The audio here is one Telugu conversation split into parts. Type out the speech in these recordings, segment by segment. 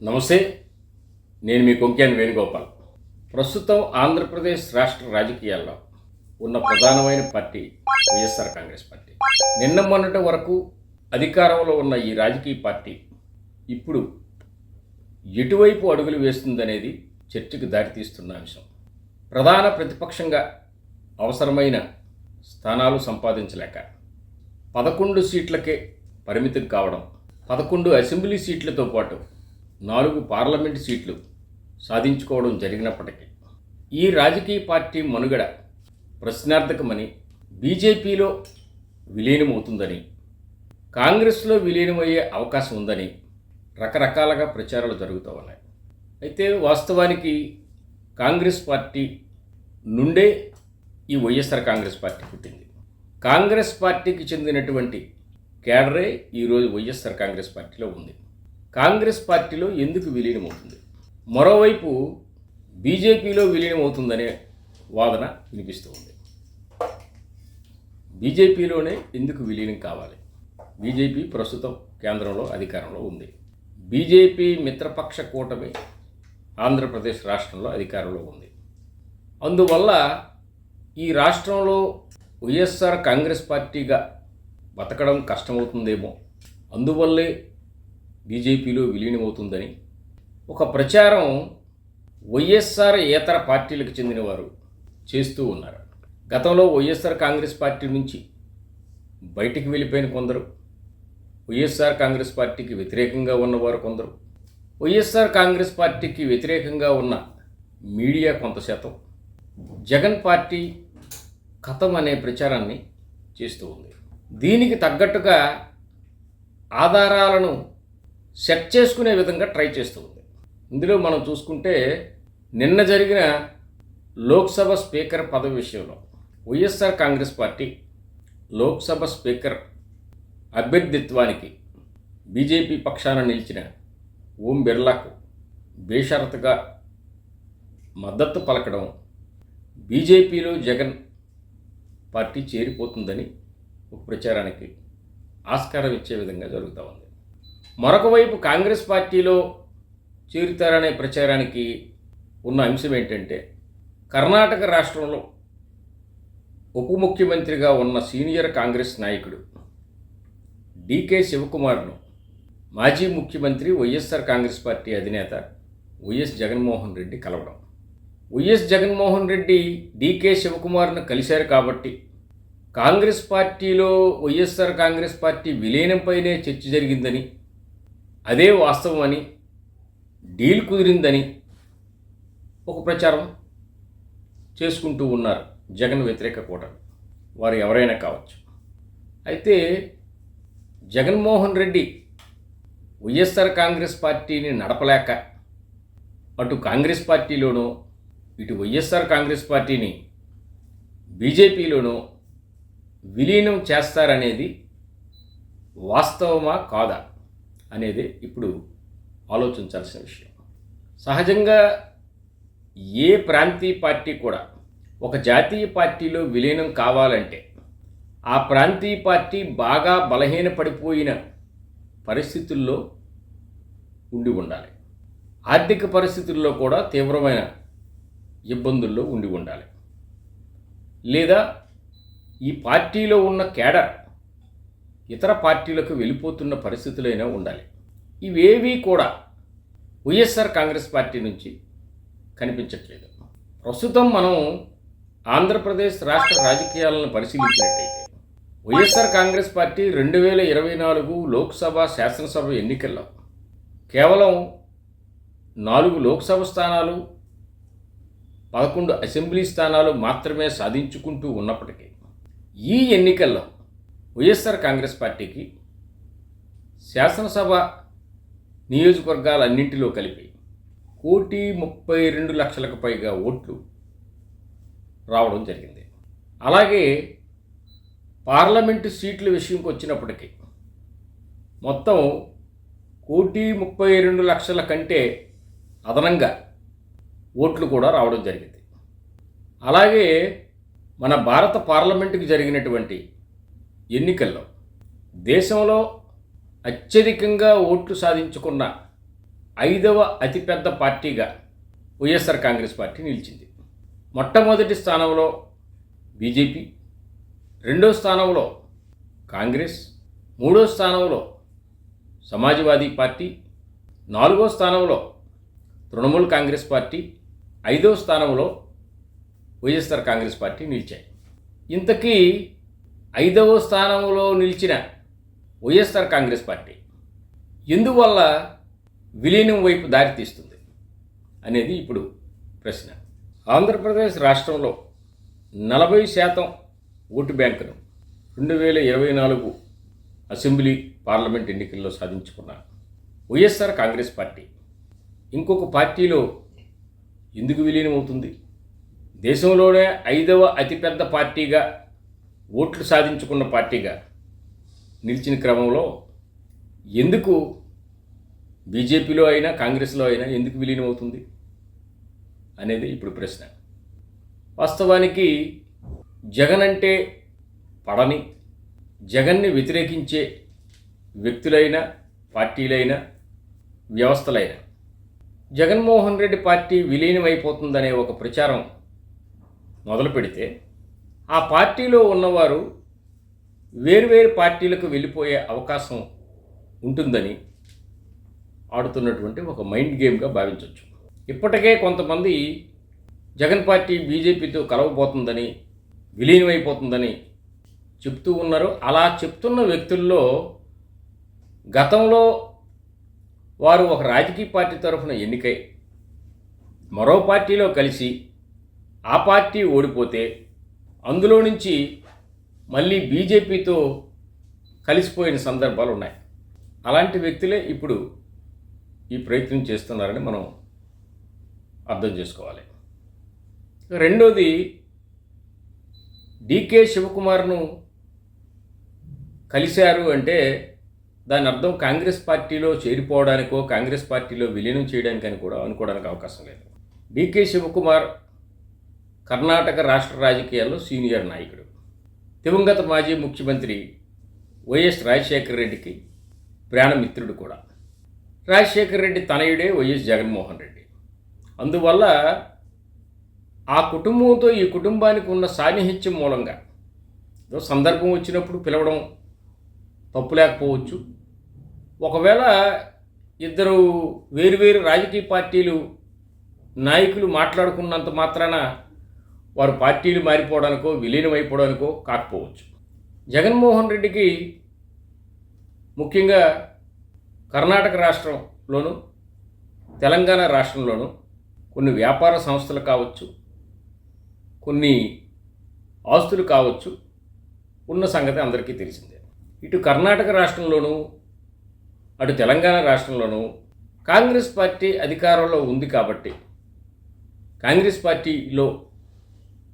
నమస్తే. నేను మీ కొంక్యాన్ వేణుగోపాల్. ప్రస్తుతం ఆంధ్రప్రదేశ్ రాష్ట్ర రాజకీయాల్లో ఉన్న ప్రధానమైన పార్టీ వైఎస్ఆర్ కాంగ్రెస్ పార్టీ. నిన్న మొన్నటి వరకు అధికారంలో ఉన్న ఈ రాజకీయ పార్టీ ఇప్పుడు ఎటువైపు అడుగులు వేస్తుందనేది చర్చకు దారితీస్తున్న అంశం. ప్రధాన ప్రతిపక్షంగా అవసరమైన స్థానాలు సంపాదించలేక 11 సీట్లకే పరిమితం కావడం, 11 అసెంబ్లీ సీట్లతో పాటు 4 పార్లమెంటు సీట్లు సాధించుకోవడం జరిగినప్పటికీ ఈ రాజకీయ పార్టీ మనుగడ ప్రశ్నార్థకమని, బీజేపీలో విలీనమవుతుందని, కాంగ్రెస్లో విలీనమయ్యే అవకాశం ఉందని రకరకాలుగా ప్రచారాలు జరుగుతూ ఉన్నాయి. అయితే వాస్తవానికి కాంగ్రెస్ పార్టీ నుండే ఈ వైఎస్ఆర్ కాంగ్రెస్ పార్టీ పుట్టింది. కాంగ్రెస్ పార్టీకి చెందినటువంటి కేడరే ఈరోజు వైఎస్ఆర్ కాంగ్రెస్ పార్టీలో ఉంది. కాంగ్రెస్ పార్టీలో ఎందుకు విలీనమవుతుంది? మరోవైపు బీజేపీలో విలీనమవుతుందనే వాదన వినిపిస్తూ ఉంది. బీజేపీలోనే ఎందుకు విలీనం కావాలి? బీజేపీ ప్రస్తుతం కేంద్రంలో అధికారంలో ఉంది. బీజేపీ మిత్రపక్ష కూటమి ఆంధ్రప్రదేశ్ రాష్ట్రంలో అధికారంలో ఉంది. అందువల్ల ఈ రాష్ట్రంలో వైఎస్ఆర్ కాంగ్రెస్ పార్టీగా బతకడం కష్టమవుతుందేమో, అందువల్లే బీజేపీలో విలీనమవుతుందని ఒక ప్రచారం వైఎస్ఆర్ ఏతర పార్టీలకు చెందినవారు చేస్తూ ఉన్నారు. గతంలో వైఎస్ఆర్ కాంగ్రెస్ పార్టీ నుంచి బయటికి వెళ్ళిపోయిన కొందరు, వైఎస్ఆర్ కాంగ్రెస్ పార్టీకి వ్యతిరేకంగా ఉన్నవారు కొందరు, వైఎస్ఆర్ కాంగ్రెస్ పార్టీకి వ్యతిరేకంగా ఉన్న మీడియా కొంత శాతం జగన్ పార్టీ ఖతం అనే ప్రచారాన్ని చేస్తూ ఉంది. దీనికి తగ్గట్టుగా ఆధారాలను సెట్ చేసుకునే విధంగా ట్రై చేస్తూ ఉంది. ఇందులో మనం చూసుకుంటే నిన్న జరిగిన లోక్సభ స్పీకర్ పదవి విషయంలో YSR Congress party Lok Sabha speaker అభ్యర్థిత్వానికి బీజేపీ పక్షాన నిలిచిన ఓం బిర్లాకు బేషరతుగా మద్దతు పలకడం బీజేపీలో జగన్ పార్టీ చేరిపోతుందని ఒక ప్రచారానికి ఆస్కారం ఇచ్చే విధంగా జరుగుతూ ఉంది. మరొక వైపు కాంగ్రెస్ పార్టీలో చేరుతారనే ప్రచారానికి ఉన్న అంశం ఏంటంటే, కర్ణాటక రాష్ట్రంలో ఉప ముఖ్యమంత్రిగా ఉన్న సీనియర్ కాంగ్రెస్ నాయకుడు డీకే శివకుమార్ను మాజీ ముఖ్యమంత్రి వైఎస్ఆర్ కాంగ్రెస్ పార్టీ అధినేత వైఎస్ జగన్మోహన్ రెడ్డి కలవడం. వైఎస్ జగన్మోహన్ రెడ్డి డీకే శివకుమార్ను కలిశారు కాబట్టి కాంగ్రెస్ పార్టీలో వైఎస్ఆర్ కాంగ్రెస్ పార్టీ విలీనంపైనే చర్చ జరిగిందని, అదే వాస్తవమని, డీల్ కుదిరిందని ఒక ప్రచారం చేసుకుంటూ ఉన్నారు జగన్ వ్యతిరేక కూటమి వారు ఎవరైనా కావచ్చు. అయితే జగన్మోహన్ రెడ్డి వైఎస్ఆర్ కాంగ్రెస్ పార్టీని నడపలేక అటు కాంగ్రెస్ పార్టీలోనో ఇటు వైఎస్ఆర్ కాంగ్రెస్ పార్టీని బీజేపీలోనో విలీనం చేస్తారనేది వాస్తవమా కాదా అనేది ఇప్పుడు ఆలోచించాల్సిన విషయం. సహజంగా ఏ ప్రాంతీయ పార్టీ కూడా ఒక జాతీయ పార్టీలో విలీనం కావాలంటే ఆ ప్రాంతీయ పార్టీ బాగా బలహీనపడిపోయిన పరిస్థితుల్లో ఉండి ఉండాలి. ఆర్థిక పరిస్థితుల్లో కూడా తీవ్రమైన ఇబ్బందుల్లో ఉండి ఉండాలి. లేదా ఈ పార్టీలో ఉన్న కేడర్ ఇతర పార్టీలకు వెళ్ళిపోతున్న పరిస్థితులైనా ఉండాలి. ఇవేవీ కూడా వైఎస్ఆర్ కాంగ్రెస్ పార్టీ నుంచి కనిపించట్లేదు. ప్రస్తుతం మనం ఆంధ్రప్రదేశ్ రాష్ట్ర రాజకీయాలను పరిశీలించినట్టయితే వైఎస్ఆర్ కాంగ్రెస్ పార్టీ 2024 లోక్సభ శాసనసభ ఎన్నికల్లో కేవలం 4 లోక్సభ స్థానాలు, 11 అసెంబ్లీ స్థానాలు మాత్రమే సాధించుకుంటూ ఉన్నప్పటికీ ఈ ఎన్నికల్లో వైఎస్ఆర్ కాంగ్రెస్ పార్టీకి శాసనసభ నియోజకవర్గాలన్నింటిలో కలిపి 1,32,00,000కు పైగా ఓట్లు రావడం జరిగింది. అలాగే పార్లమెంటు సీట్ల విషయంకి వచ్చినప్పటికీ మొత్తం 1,32,00,000 కంటే అదనంగా ఓట్లు కూడా రావడం జరిగింది. అలాగే మన భారత పార్లమెంటుకి జరిగినటువంటి ఎన్నికల్లో దేశంలో అత్యధికంగా ఓట్లు సాధించుకున్న 5వ అతిపెద్ద పార్టీగా వైఎస్ఆర్ కాంగ్రెస్ పార్టీ నిలిచింది. మొట్టమొదటి స్థానంలో బీజేపీ, రెండో స్థానంలో కాంగ్రెస్, మూడో స్థానంలో సమాజ్వాదీ పార్టీ, నాలుగో స్థానంలో తృణమూల్ కాంగ్రెస్ పార్టీ, 5వ స్థానంలో వైఎస్ఆర్ కాంగ్రెస్ పార్టీ నిలిచాయి. ఇంతకీ 5వ స్థానంలో నిలిచిన వైఎస్ఆర్ కాంగ్రెస్ పార్టీ ఎందువల్ల విలీనం వైపు దారితీస్తుంది అనేది ఇప్పుడు ప్రశ్న. ఆంధ్రప్రదేశ్ రాష్ట్రంలో 40% ఓటు బ్యాంకును 2024 అసెంబ్లీ పార్లమెంట్ ఎన్నికల్లో సాధించుకున్న వైఎస్ఆర్ కాంగ్రెస్ పార్టీ ఇంకొక పార్టీలో ఎందుకు విలీనం అవుతుంది? దేశంలోనే 5వ అతిపెద్ద పార్టీగా ఓట్లు సాధించుకున్న పార్టీగా నిలిచిన క్రమంలో ఎందుకు బీజేపీలో అయినా కాంగ్రెస్లో అయినా ఎందుకు విలీనం అవుతుంది అనేది ఇప్పుడు ప్రశ్న. వాస్తవానికి జగన్ అంటే పడని, జగన్ని వ్యతిరేకించే వ్యక్తులైనా పార్టీలైనా వ్యవస్థలైనా జగన్మోహన్ రెడ్డి పార్టీ విలీనం అయిపోతుందనే ఒక ప్రచారం మొదలు పెడితే ఆ పార్టీలో ఉన్నవారు వేర్వేరు పార్టీలకు వెళ్ళిపోయే అవకాశం ఉంటుందని ఆడుతున్నటువంటి ఒక మైండ్ గేమ్గా భావించవచ్చు. ఇప్పటికే కొంతమంది జగన్ పార్టీ బీజేపీతో కలవబోతుందని, విలీనమైపోతుందని చెప్తూ ఉన్నారు. అలా చెప్తున్న వ్యక్తుల్లో గతంలో వారు ఒక రాజకీయ పార్టీ తరఫున ఎన్నికై మరో పార్టీలో కలిసి ఆ పార్టీ ఓడిపోతే అందులో నుంచి మళ్ళీ బీజేపీతో కలిసిపోయిన సందర్భాలు ఉన్నాయి. అలాంటి వ్యక్తులే ఇప్పుడు ఈ ప్రయత్నం చేస్తున్నారని మనం అర్థం చేసుకోవాలి. రెండోది, డీకే శివకుమార్ను కలిశారు అంటే దాని అర్థం కాంగ్రెస్ పార్టీలో చేరిపోవడానికో కాంగ్రెస్ పార్టీలో విలీనం చేయడానికని కూడా అనుకోవడానికి అవకాశం లేదు. డీకే శివకుమార్ కర్ణాటక రాష్ట్ర రాజకీయాల్లో సీనియర్ నాయకుడు. దివంగత మాజీ ముఖ్యమంత్రి వైఎస్ రాజశేఖర రెడ్డికి ప్రాణమిత్రుడు కూడా. రాజశేఖర రెడ్డి తనయుడే వైఎస్ జగన్మోహన్ రెడ్డి. అందువల్ల ఆ కుటుంబంతో ఈ కుటుంబానికి ఉన్న సాన్నిహిత్యం మూలంగా ఏదో సందర్భం వచ్చినప్పుడు పిలవడం తప్పు లేకపోవచ్చు. ఒకవేళ ఇద్దరు వేరువేరు రాజకీయ పార్టీలు నాయకులు మాట్లాడుకున్నంత మాత్రాన వారు పార్టీలు మారిపోవడానికో విలీనం అయిపోవడానికో కాకపోవచ్చు. జగన్మోహన్ రెడ్డికి ముఖ్యంగా కర్ణాటక రాష్ట్రంలోను తెలంగాణ రాష్ట్రంలోను కొన్ని వ్యాపార సంస్థలు కావచ్చు, కొన్ని ఆస్తులు కావచ్చు ఉన్న సంగతి అందరికీ తెలిసిందే. ఇటు కర్ణాటక రాష్ట్రంలోనూ అటు తెలంగాణ రాష్ట్రంలోనూ కాంగ్రెస్ పార్టీ అధికారంలో ఉంది కాబట్టి కాంగ్రెస్ పార్టీలో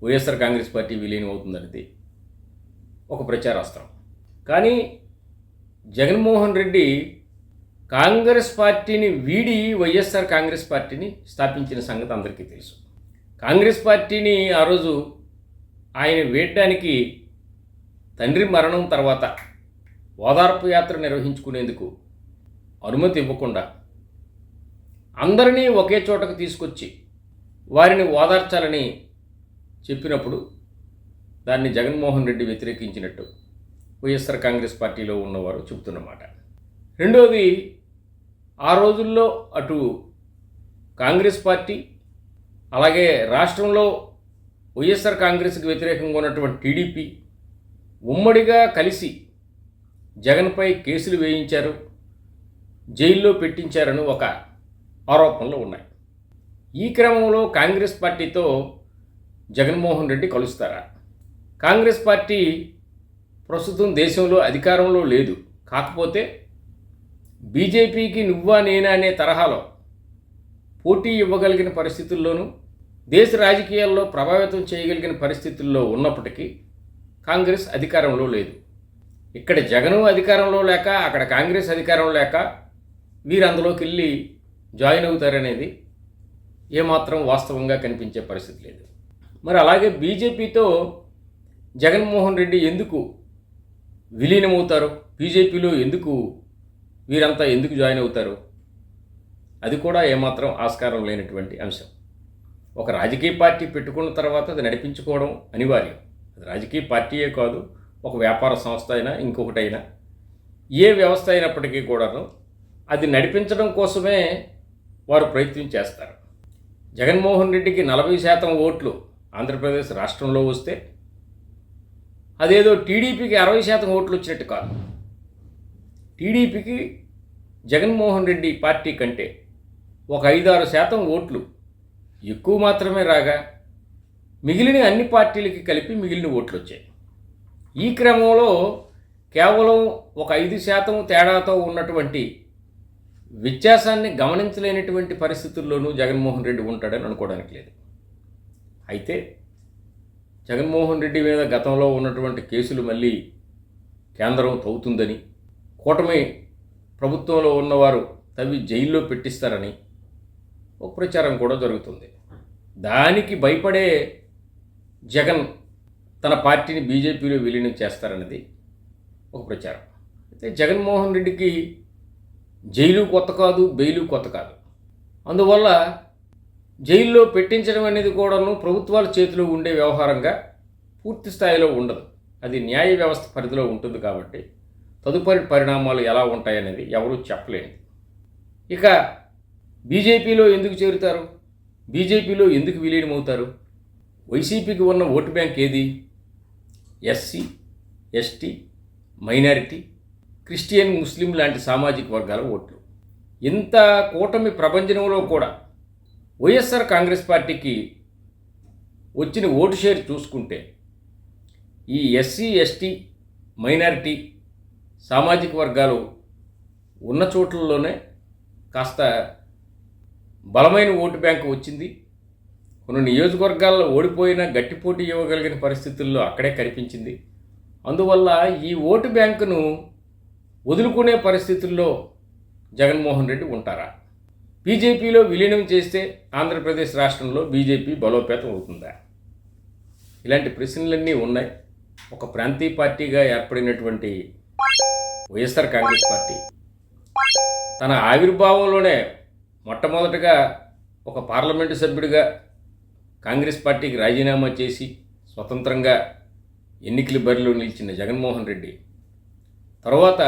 వైఎస్ఆర్ కాంగ్రెస్ పార్టీ విలీనం అవుతుందనేది ఒక ప్రచారాస్త్రం. కానీ జగన్మోహన్ రెడ్డి కాంగ్రెస్ పార్టీని వీడి వైఎస్ఆర్ కాంగ్రెస్ పార్టీని స్థాపించిన సంగతి అందరికీ తెలుసు. కాంగ్రెస్ పార్టీని ఆ రోజు ఆయన వేయడానికి తండ్రి మరణం తర్వాత ఓదార్పు యాత్ర నిర్వహించుకునేందుకు అనుమతి ఇవ్వకుండా అందరినీ ఒకే చోటకు తీసుకొచ్చి వారిని ఓదార్చాలని చెప్పినప్పుడు దాన్ని జగన్మోహన్ రెడ్డి వ్యతిరేకించినట్టు వైఎస్ఆర్ కాంగ్రెస్ పార్టీలో ఉన్నవారు చెబుతున్నమాట. రెండోది, ఆ రోజుల్లో అటు కాంగ్రెస్ పార్టీ అలాగే రాష్ట్రంలో వైఎస్ఆర్ కాంగ్రెస్కి వ్యతిరేకంగా ఉన్నటువంటి టీడీపీ ఉమ్మడిగా కలిసి జగన్పై కేసులు వేయించారు, జైల్లో పెట్టించారని ఒక ఆరోపణలు ఉన్నాయి. ఈ క్రమంలో కాంగ్రెస్ పార్టీతో జగన్మోహన్ రెడ్డి కలుస్తారా? కాంగ్రెస్ పార్టీ ప్రస్తుతం దేశంలో అధికారంలో లేదు. కాకపోతే బీజేపీకి నువ్వా నేనా అనే తరహాలో పోటీ ఇవ్వగలిగిన పరిస్థితుల్లోనూ దేశ రాజకీయాల్లో ప్రభావితం చేయగలిగిన పరిస్థితుల్లో ఉన్నప్పటికీ కాంగ్రెస్ అధికారంలో లేదు. ఇక్కడ జగను అధికారంలో లేక అక్కడ కాంగ్రెస్ అధికారం లేక వీరు అందులోకి వెళ్ళి జాయిన్ అవుతారనేది ఏమాత్రం వాస్తవంగా కనిపించే పరిస్థితి లేదు. మరి అలాగే బీజేపీతో జగన్మోహన్ రెడ్డి ఎందుకు విలీనమవుతారు, బీజేపీలో వీరంతా ఎందుకు జాయిన్ అవుతారు అది కూడా ఏమాత్రం ఆస్కారం లేనటువంటి అంశం. ఒక రాజకీయ పార్టీ పెట్టుకున్న తర్వాత అది నడిపించుకోవడం అనివార్యం. అది రాజకీయ పార్టీయే కాదు, ఒక వ్యాపార సంస్థ అయినా ఇంకొకటైనా ఏ వ్యవస్థ అయినప్పటికీ కూడాను అది నడిపించడం కోసమే వారు ప్రయత్నం చేస్తారు. జగన్మోహన్ రెడ్డికి 40% ఓట్లు ఆంధ్రప్రదేశ్ రాష్ట్రంలో వస్తే అదేదో టీడీపీకి 60% ఓట్లు వచ్చినట్టు కాదు. టీడీపీకి జగన్మోహన్ రెడ్డి పార్టీ కంటే ఒక 5-6% ఓట్లు ఎక్కువ మాత్రమే రాగా మిగిలిన అన్ని పార్టీలకి కలిపి మిగిలిన ఓట్లు వచ్చాయి. ఈ క్రమంలో కేవలం ఒక 5% తేడాతో ఉన్నటువంటి వ్యత్యాసాన్ని గమనించలేనటువంటి పరిస్థితుల్లోనూ జగన్మోహన్ రెడ్డి ఉంటాడని అనుకోవడానికి లేదు. అయితే జగన్మోహన్ రెడ్డి మీద గతంలో ఉన్నటువంటి కేసులు మళ్ళీ కేంద్రం తవ్వుతుందని, కూటమి ప్రభుత్వంలో ఉన్నవారు తవ్వి జైల్లో పెట్టిస్తారని ఒక ప్రచారం కూడా జరుగుతుంది. దానికి భయపడే జగన్ తన పార్టీని బీజేపీలో విలీనం చేస్తారన్నది ఒక ప్రచారం. అయితే జగన్మోహన్ రెడ్డికి జైలు కొత్త కాదు, బెయిలు కొత్త కాదు. అందువల్ల జైల్లో పెట్టించడం అనేది కూడాను ప్రభుత్వాల చేతిలో ఉండే వ్యవహారంగా పూర్తి స్థాయిలో ఉండదు. అది న్యాయ వ్యవస్థ పరిధిలో ఉంటుంది కాబట్టి తదుపరి పరిణామాలు ఎలా ఉంటాయనేది ఎవరూ చెప్పలేరు. ఇక బీజేపీలో ఎందుకు చేరుతారు, బీజేపీలో ఎందుకు విలీనమవుతారు? వైసీపీకి ఉన్న ఓటు బ్యాంక్ ఏది? ఎస్సీ, ఎస్టీ, మైనారిటీ, క్రిస్టియన్, ముస్లిం లాంటి సామాజిక వర్గాల ఓట్లు. ఇంత కూటమి ప్రభంజనంలో కూడా వైఎస్ఆర్ కాంగ్రెస్ పార్టీకి వచ్చిన ఓటు షేర్ చూసుకుంటే ఈ ఎస్సీ, ఎస్టీ, మైనారిటీ సామాజిక వర్గాలు ఉన్న చోట్లలోనే కాస్త బలమైన ఓటు బ్యాంకు వచ్చింది. కొన్ని నియోజకవర్గాల్లో ఓడిపోయినా గట్టి పోటీ ఇవ్వగలిగిన పరిస్థితుల్లో అక్కడే కనిపించింది. అందువల్ల ఈ ఓటు బ్యాంకును వదులుకునే పరిస్థితుల్లో జగన్మోహన్ రెడ్డి ఉంటారా? బీజేపీలో విలీనం చేస్తే ఆంధ్రప్రదేశ్ రాష్ట్రంలో బీజేపీ బలోపేతం అవుతుందా? ఇలాంటి ప్రశ్నలన్నీ ఉన్నాయి. ఒక ప్రాంతీయ పార్టీగా ఏర్పడినటువంటి వైఎస్ఆర్ కాంగ్రెస్ పార్టీ తన ఆవిర్భావంలోనే మొట్టమొదటగా ఒక పార్లమెంటు సభ్యుడిగా కాంగ్రెస్ పార్టీకి రాజీనామా చేసి స్వతంత్రంగా ఎన్నికల బరిలో నిలిచిన జగన్మోహన్ రెడ్డి తర్వాత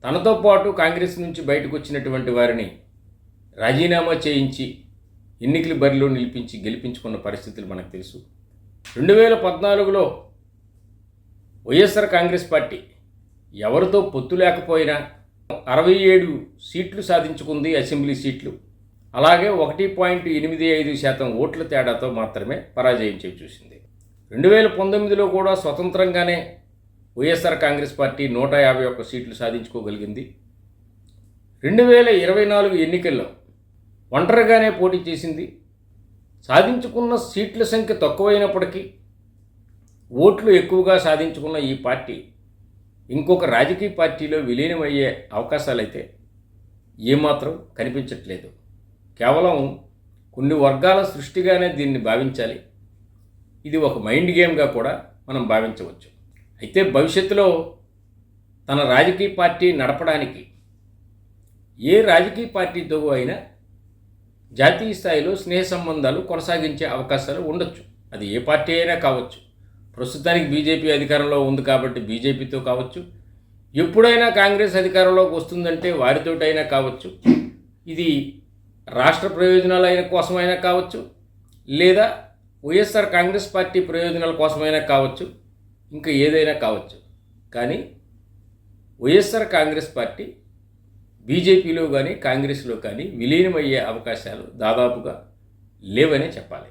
తనతో పాటు కాంగ్రెస్ నుంచి బయటకు వచ్చినటువంటి వారిని రాజీనామా చేయించి ఎన్నికల బరిలో నిలిపించి గెలిపించుకున్న పరిస్థితులు మనకు తెలుసు. 2014లో వైఎస్ఆర్ కాంగ్రెస్ పార్టీ ఎవరితో పొత్తు లేకపోయినా 67 సీట్లు సాధించుకుంది, అసెంబ్లీ సీట్లు. అలాగే 1.85% ఓట్ల తేడాతో మాత్రమే పరాజయం చేసి చూసింది. 2019లో కూడా స్వతంత్రంగానే వైఎస్ఆర్ కాంగ్రెస్ పార్టీ 151 సీట్లు సాధించుకోగలిగింది. 2024 ఎన్నికల్లో ఒంటరిగానే పోటీ చేసింది. సాధించుకున్న సీట్ల సంఖ్య తక్కువైనప్పటికీ ఓట్లు ఎక్కువగా సాధించుకున్న ఈ పార్టీ ఇంకొక రాజకీయ పార్టీలో విలీనమయ్యే అవకాశాలైతే ఏమాత్రం కనిపించట్లేదు. కేవలం కొన్ని వర్గాల సృష్టిగానే దీన్ని భావించాలి. ఇది ఒక మైండ్ గేమ్గా కూడా మనం భావించవచ్చు. అయితే భవిష్యత్తులో తన రాజకీయ పార్టీ నడపడానికి ఏ రాజకీయ పార్టీతో అయినా జాతీయ స్థాయిలో స్నేహ సంబంధాలు కొనసాగించే అవకాశాలు ఉండొచ్చు. అది ఏ పార్టీ అయినా కావచ్చు. ప్రస్తుతానికి బీజేపీ అధికారంలో ఉంది కాబట్టి బీజేపీతో కావచ్చు, ఎప్పుడైనా కాంగ్రెస్ అధికారంలోకి వస్తుందంటే వారితోటైనా కావచ్చు. ఇది రాష్ట్ర ప్రయోజనాల కోసమైనా కావచ్చు, లేదా వైఎస్ఆర్ కాంగ్రెస్ పార్టీ ప్రయోజనాల కోసమైనా కావచ్చు, ఇంకా ఏదైనా కావచ్చు. కానీ వైఎస్ఆర్ కాంగ్రెస్ పార్టీ బీజేపీలో కానీ కాంగ్రెస్లో కానీ విలీనమయ్యే అవకాశాలు దాదాపుగా లేవనే చెప్పాలి.